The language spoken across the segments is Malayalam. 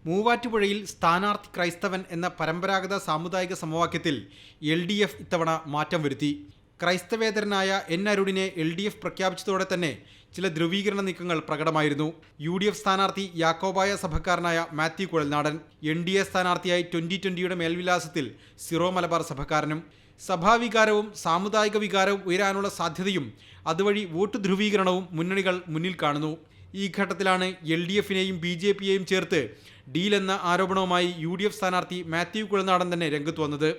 മൂവാറ്റുപുഴയിൽ സ്ഥാനാർത്ഥി ക്രൈസ്തവൻ എന്ന പരമ്പരാഗത സാമുദായിക സമവാക്യത്തിൽ LDF ഇത്തവണ മാറ്റം വരുത്തി. ക്രൈസ്തവേതരനായ N. അരുണിനെ LDF പ്രഖ്യാപിച്ചതോടെ തന്നെ ചില ധ്രുവീകരണ നീക്കങ്ങൾ പ്രകടമായിരുന്നു. UDF സ്ഥാനാർത്ഥി യാക്കോബായ സഭക്കാരനായ മാത്യു കുഴൽനാടൻ, NDA സ്ഥാനാർത്ഥിയായി 2020 മേൽവിലാസത്തിൽ സിറോ മലബാർ സഭക്കാരനും. സഭാവികാരവും സാമുദായിക വികാരവും ഉയരാനുള്ള സാധ്യതയും അതുവഴി വോട്ട് ധ്രുവീകരണവും മുന്നണികൾ മുന്നിൽ കാണുന്നു. ഈ ഘട്ടത്തിലാണ് LDFനെയും BJPയെയും ചേർത്ത് ഡീൽ എന്ന ആരോപണവുമായി UDF സ്ഥാനാർത്ഥി മാത്യു കുഴൽനാടൻ തന്നെ രംഗത്ത് വന്നത്.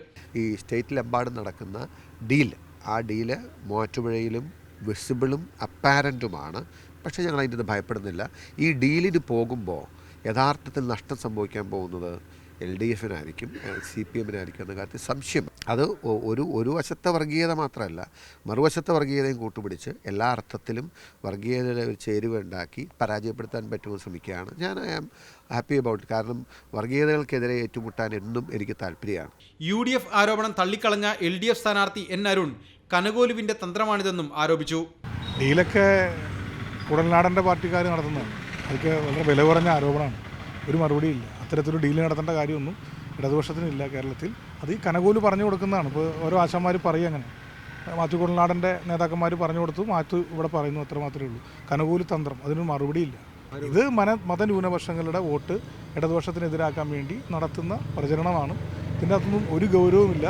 ഈ സ്റ്റേറ്റിലെമ്പാടും നടക്കുന്ന ഡീൽ, ആ ഡീല് മൂവാറ്റുപുഴയിലും വിസിബിളും അപ്പാരൻറ്റുമാണ്. പക്ഷേ ഞങ്ങൾ അതിൻ്റെ ഭയപ്പെടുന്നില്ല. ഈ ഡീലിന് പോകുമ്പോൾ യഥാർത്ഥത്തിൽ നഷ്ടം സംഭവിക്കാൻ പോകുന്നത് LDFനായിരിക്കും, CPMനായിരിക്കും എന്ന കാര്യത്തിൽ സംശയം. അത് ഒരു വശത്തെ വർഗീയത മാത്രമല്ല, മറുവശത്തെ വർഗീയതയും കൂട്ടുപിടിച്ച് എല്ലാ അർത്ഥത്തിലും വർഗീയതയുടെ ഒരു ചേരുവ ഉണ്ടാക്കി പരാജയപ്പെടുത്താൻ പറ്റുമെന്ന് ശ്രമിക്കുകയാണ്. ഞാൻ ഐ ആം ഹാപ്പി അബൌട്ട്. കാരണം വർഗീയതകൾക്കെതിരെ ഏറ്റുമുട്ടാൻ എന്നും എനിക്ക് താല്പര്യമാണ്. UDF ആരോപണം തള്ളിക്കളഞ്ഞ LDF സ്ഥാനാർത്ഥി N. അരുൺ കനകോലുവിൻ്റെ തന്ത്രമാണിതെന്നും ആരോപിച്ചു. ഡീലൊക്കെ കുഴൽനാടൻ്റെ പാർട്ടിക്കാർ നടത്തുന്നതാണ്. അതൊക്കെ വളരെ വില കുറഞ്ഞ ആരോപണമാണ്. ഒരു മറുപടിയില്ല. അത്തരത്തിലൊരു ഡീൽ നടത്തേണ്ട കാര്യമൊന്നും ഇടതുപക്ഷത്തിനില്ല കേരളത്തിൽ. അത് ഈ കനകോല് പറഞ്ഞു കൊടുക്കുന്നതാണ്. ഇപ്പോൾ ഓരോ ആശാന്മാർ പറയും അങ്ങനെ. മാത്യു കുഴൽനാടൻ്റെ നേതാക്കന്മാർ പറഞ്ഞു കൊടുത്തു, മാത്യു ഇവിടെ പറയുന്നു, അത്ര മാത്രമേ ഉള്ളൂ. കനകോല് തന്ത്രം, അതിനൊരു മറുപടിയില്ല. ഇത് മതന്യൂനപക്ഷങ്ങളുടെ വോട്ട് ഇടതുപക്ഷത്തിനെതിരാക്കാൻ വേണ്ടി നടത്തുന്ന പ്രചരണമാണ്. ഇതിൻ്റെ അകത്തൊന്നും ഒരു ഗൗരവമില്ല.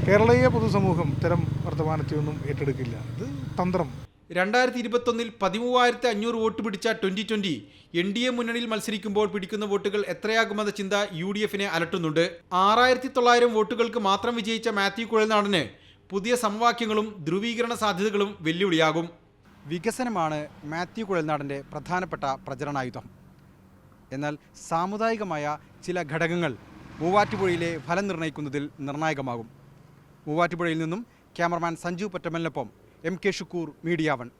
കേരളീയ പൊതുസമൂഹം ഇത്തരം വർത്തമാനത്തെയൊന്നും ഏറ്റെടുക്കില്ല. ഇത് തന്ത്രം. 2021 13,500 വോട്ട് പിടിച്ച 2020 NDA മുന്നണിയിൽ മത്സരിക്കുമ്പോൾ പിടിക്കുന്ന വോട്ടുകൾ എത്രയാകുമെന്ന ചിന്ത UDFനെ അലട്ടുന്നുണ്ട്. 6,900 വോട്ടുകൾക്ക് മാത്രം വിജയിച്ച മാത്യു കുഴൽനാടന് പുതിയ സമവാക്യങ്ങളും ധ്രുവീകരണ സാധ്യതകളും വെല്ലുവിളിയാകും. വികസനമാണ് മാത്യു കുഴൽനാടൻ്റെ പ്രധാനപ്പെട്ട പ്രചരണായുധം. എന്നാൽ സാമുദായികമായ ചില ഘടകങ്ങൾ മൂവാറ്റുപുഴയിലെ ഫലം നിർണ്ണയിക്കുന്നതിൽ നിർണായകമാകും. മൂവാറ്റുപുഴയിൽ നിന്നും ക്യാമറമാൻ സഞ്ജു പൊറ്റമ്മലിനൊപ്പം MK ഷുക്കൂർ, മീഡിയ 1.